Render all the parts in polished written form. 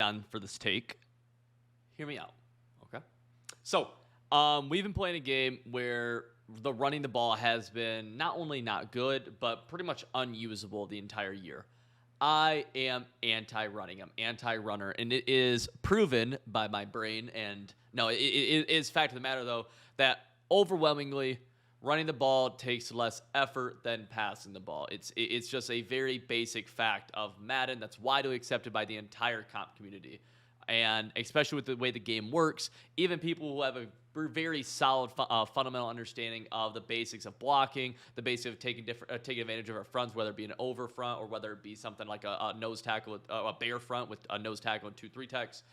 on for this take. Hear me out, okay? So, we've been playing a game where the running the ball has been not only not good, but pretty much unusable the entire year. I am anti-running. I'm anti-runner, and it is proven by my brain. And no, it is fact of the matter, though, that overwhelmingly running the ball takes less effort than passing the ball. It's just a very basic fact of Madden that's widely accepted by the entire comp community. And especially with the way the game works, even people who have a very solid fundamental understanding of the basics of blocking, the basics of taking advantage of our fronts, whether it be an over front or whether it be something like a nose tackle, with a bear front with a nose tackle and 2-3 techs.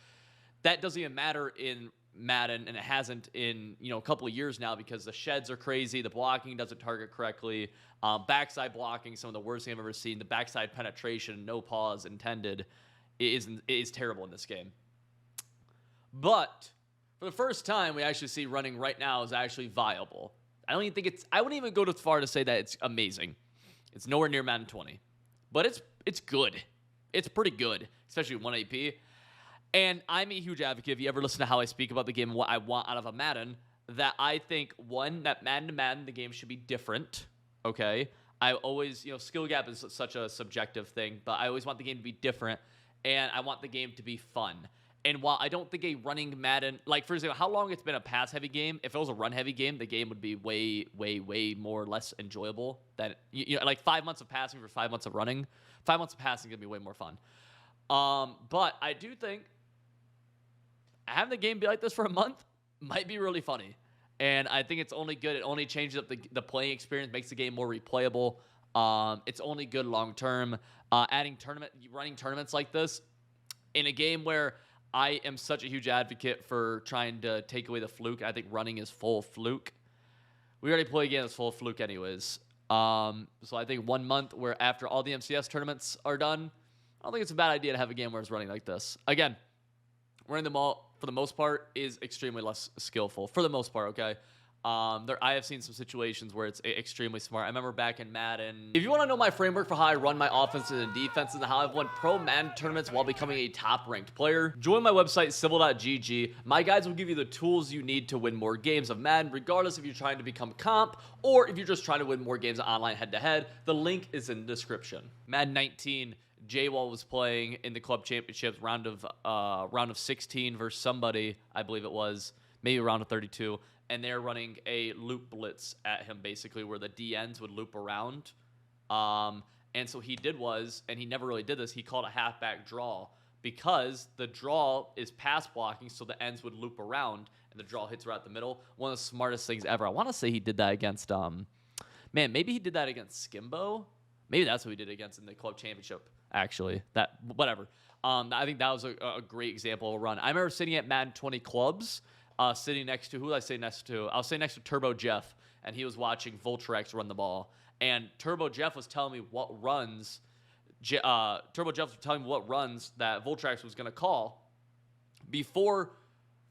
That doesn't even matter in Madden, and it hasn't in a couple of years now because the sheds are crazy, the blocking doesn't target correctly, backside blocking, some of the worst thing I've ever seen. The backside penetration, no pause intended, is terrible in this game. But for the first time, we actually see running right now is actually viable. I wouldn't even go too far to say that it's amazing. It's nowhere near Madden 20. But it's good. It's pretty good, especially with 1 AP. And I'm a huge advocate, if you ever listen to how I speak about the game and what I want out of a Madden, that I think, one, that Madden to Madden, the game should be different, okay? I always, skill gap is such a subjective thing, but I always want the game to be different, and I want the game to be fun. And while I don't think a running Madden, like, for example, how long it's been a pass-heavy game, if it was a run-heavy game, the game would be way, way, way more less enjoyable than, like 5 months of passing for 5 months of running. 5 months of passing is going to be way more fun. But I do think having the game be like this for a month might be really funny. And I think it's only good. It only changes up the playing experience, makes the game more replayable. It's only good long-term. Running tournaments like this in a game where I am such a huge advocate for trying to take away the fluke. I think running is full fluke. We already play a game that's full of fluke anyways. So I think 1 month where after all the MCS tournaments are done, I don't think it's a bad idea to have a game where it's running like this. Again, running the ball, for the most part, is extremely less skillful. For the most part, okay? I have seen some situations where it's extremely smart. I remember back in Madden. If you want to know my framework for how I run my offenses and defenses and how I've won pro Madden tournaments while becoming a top-ranked player, join my website, civil.gg. My guides will give you the tools you need to win more games of Madden, regardless if you're trying to become comp or if you're just trying to win more games online head-to-head. The link is in the description. Madden 19. J-Wall was playing in the club championships round of 16 versus somebody, I believe it was, maybe round of 32, and they're running a loop blitz at him basically where the DNs would loop around. And so he did was, and he never really did this, he called a halfback draw because the draw is pass blocking, so the ends would loop around and the draw hits right at the middle. One of the smartest things ever. I want to say he did that against, maybe he did that against Skimbo. Maybe that's what he did against in the club championship. Actually, whatever. I think that was a great example of a run. I remember sitting at Madden 20 clubs, sitting next to, who did I say next to? I was sitting next to Turbo Jeff, and he was watching Voltrex run the ball. And Turbo Jeff was telling me what runs, that Voltrex was going to call before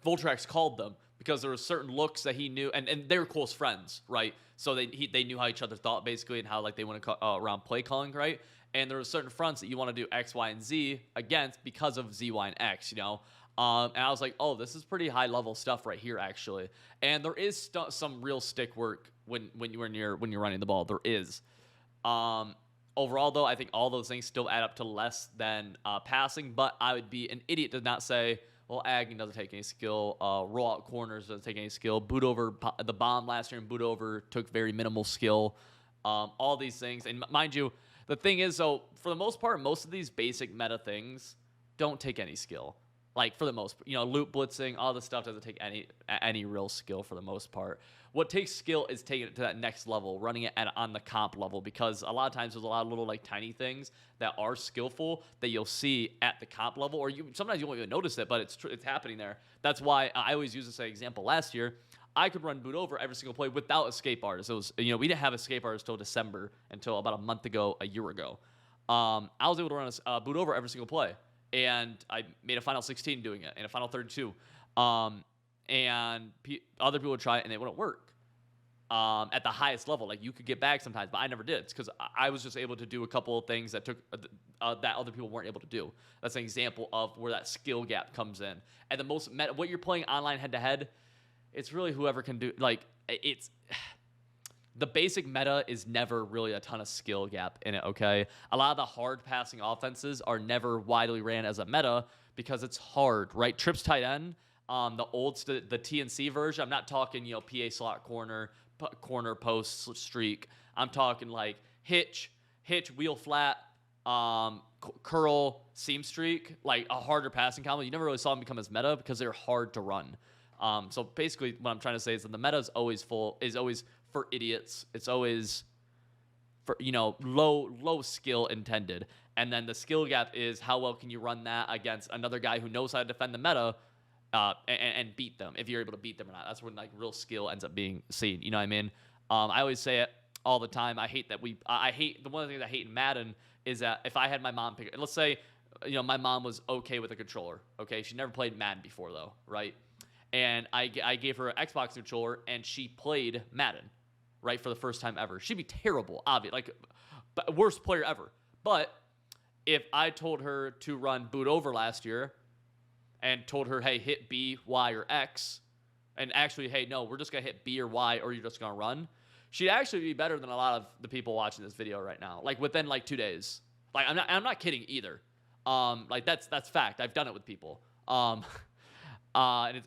Voltrex called them, because there were certain looks that he knew, and they were close friends, right? So they knew how each other thought basically, and how like they want to around play calling, right? And there were certain fronts that you want to do X, Y, and Z against because of Z, Y, and X, And I was like, oh, this is pretty high level stuff right here, actually. And there is some real stick work when you're running the ball. There is. Overall, though, I think all those things still add up to less than passing. But I would be an idiot to not say, well, Agnew doesn't take any skill. Roll out corners doesn't take any skill. Boot over the bomb last year and boot over took very minimal skill. All these things, and mind you. The thing is, though, for the most part, most of these basic meta things don't take any skill. Like, for the most part, loop blitzing, all this stuff doesn't take any real skill for the most part. What takes skill is taking it to that next level, running it on the comp level, because a lot of times there's a lot of little, like, tiny things that are skillful that you'll see at the comp level, or sometimes you won't even notice it, but it's happening there. That's why I always use this example last year. I could run boot over every single play without escape artist. It was, we didn't have escape artist until December, until about a year ago. I was able to run a boot over every single play, and I made a final 16 doing it, and a final 32. And other people would try it, and it wouldn't work. at the highest level. Like you could get back sometimes, but I never did. It's because I was just able to do a couple of things that took that other people weren't able to do. That's an example of where that skill gap comes in. And the most what you're playing online head to head, it's really whoever can do. Like it's the basic meta is never really a ton of skill gap in it. Okay, a lot of the hard passing offenses are never widely ran as a meta because it's hard, right? Trips tight end. The TNC version. I'm not talking PA slot corner post streak. I'm talking like hitch wheel flat, curl seam streak, like a harder passing combo. You never really saw them become as meta because they're hard to run. So basically, what I'm trying to say is that the meta is always for idiots. It's always for low skill intended, and then the skill gap is how well can you run that against another guy who knows how to defend the meta. And beat them if you're able to beat them or not. That's when like real skill ends up being seen. You know what I mean? I always say it all the time. I hate the one of the things I hate in Madden is that if I had my mom pick, let's say my mom was okay with a controller. Okay, she never played Madden before though, right? And I gave her an Xbox controller and she played Madden, right, for the first time ever. She'd be terrible, obviously, like worst player ever. But if I told her to run boot over last year and told her, hey, hit B, Y, or X, and actually, hey, no, we're just going to hit B or Y, or you're just going to run, she'd actually be better than a lot of the people watching this video right now, like within like 2 days. Like, I'm not kidding either. Like, that's fact. I've done it with people. And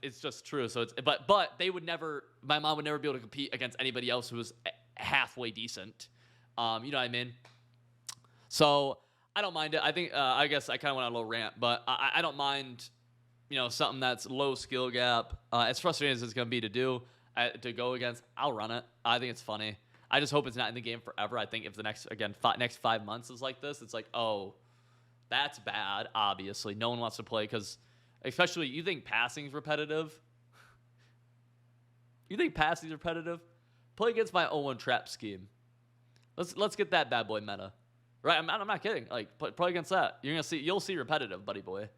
it's just true. So but they would never, my mom would never be able to compete against anybody else who was halfway decent. You know what I mean? So I don't mind it. I think, I guess I kind of went on a little rant, but I don't mind, something that's low skill gap. As frustrating as it's going to be to go against, I'll run it. I think it's funny. I just hope it's not in the game forever. I think if the next 5 months is like this, it's like, oh, that's bad. Obviously, no one wants to play because, especially, you think passing's repetitive? You think passing's repetitive? Play against my 0-1 trap scheme. Let's get that bad boy meta, right? I'm not kidding. Like, play against that. You'll see repetitive, buddy boy,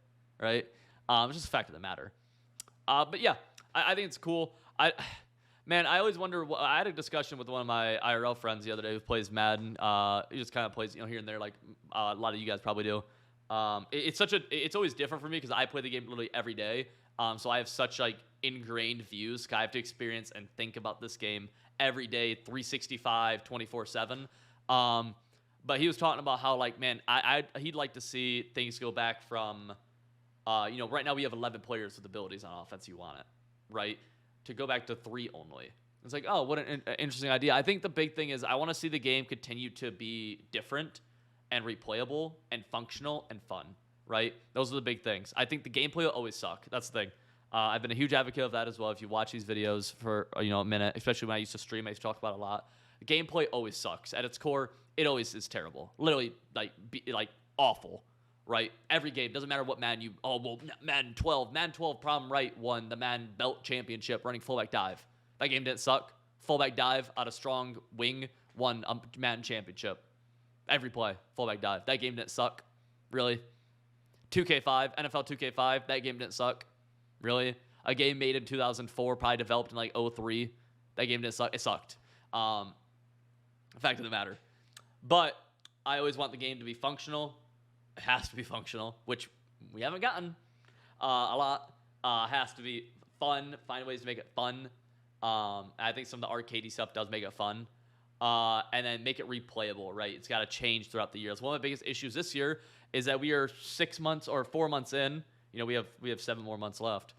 right? It's just a fact of the matter. But yeah, I think it's cool. I always wonder. I had a discussion with one of my IRL friends the other day who plays Madden. He just kind of plays, here and there, like a lot of you guys probably do. It's always different for me because I play the game literally every day. So I have such like ingrained views. I have to experience and think about this game every day, 365, 24/7. But he was talking about how like, man, he'd like to see things go back from. Right now we have 11 players with abilities on offense. You want it, right? To go back to 3 only. It's like, oh, what an interesting idea. I think the big thing is I want to see the game continue to be different and replayable and functional and fun, right? Those are the big things. I think the gameplay will always suck. That's the thing. I've been a huge advocate of that as well. If you watch these videos for a minute, especially when I used to stream, I used to talk about it a lot. The gameplay always sucks. At its core, it always is terrible. Literally, like awful. Right? Every game, doesn't matter what Madden Madden 12. Madden 12 problem right won the Madden Belt Championship running fullback dive. That game didn't suck. Fullback dive out of strong wing won a Madden Championship. Every play, fullback dive. That game didn't suck. Really? 2K5, NFL 2K5, that game didn't suck. Really? A game made in 2004, probably developed in like 03. That game didn't suck. It sucked. Fact of the matter. But I always want the game to be functional. It has to be functional, which we haven't gotten a lot. Has to be fun. Find ways to make it fun. I think some of the arcadey stuff does make it fun. And then make it replayable, right? It's got to change throughout the year. It's one of the biggest issues this year is that we are 6 months or 4 months in. We have 7 more months left.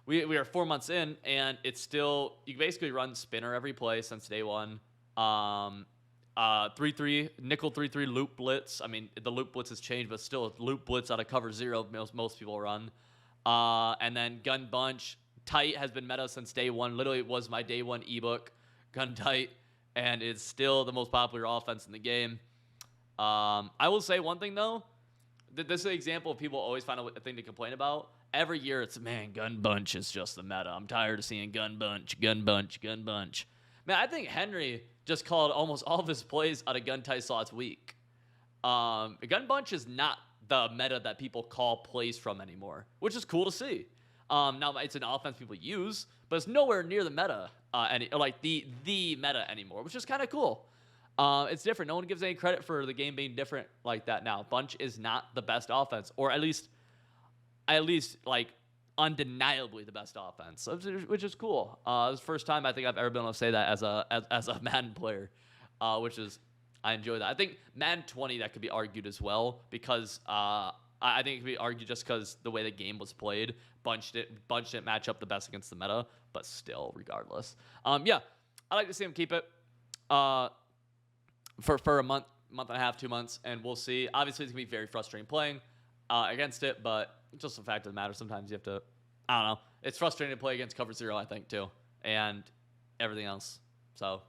We are 4 months in, and it's still, you basically run spinner every play since day one. 3-3, nickel 3-3 loop blitz. I mean, the loop blitz has changed, but still loop blitz out of cover 0, most people run. And then gun bunch. Tight has been meta since day one. Literally, it was my day one ebook, gun tight, and it's still the most popular offense in the game. I will say one thing, though. This is an example of people always find a thing to complain about. Every year, it's, man, gun bunch is just the meta. I'm tired of seeing gun bunch, gun bunch, gun bunch. Man, I think Henry just called almost all of his plays out of gun tight slots weak. Gun bunch is not the meta that people call plays from anymore, which is cool to see. Now it's an offense people use, but it's nowhere near the meta, the meta anymore, which is kind of cool. It's different. No one gives any credit for the game being different like that now. Bunch is not the best offense, or at least like undeniably the best offense, which is cool. It's the first time I think I've ever been able to say that as a Madden player, which is I enjoy that. I think Madden 20 that could be argued as well because I think it could be argued just because the way the game was played, Bunch didn't match up the best against the meta, but still, regardless. Yeah, I like to see him keep it for a month and a half, 2 months, and we'll see. Obviously, it's gonna be very frustrating playing against it, but just the fact of the matter, sometimes you have to. I don't know. It's frustrating to play against cover 0, I think, too, and everything else. So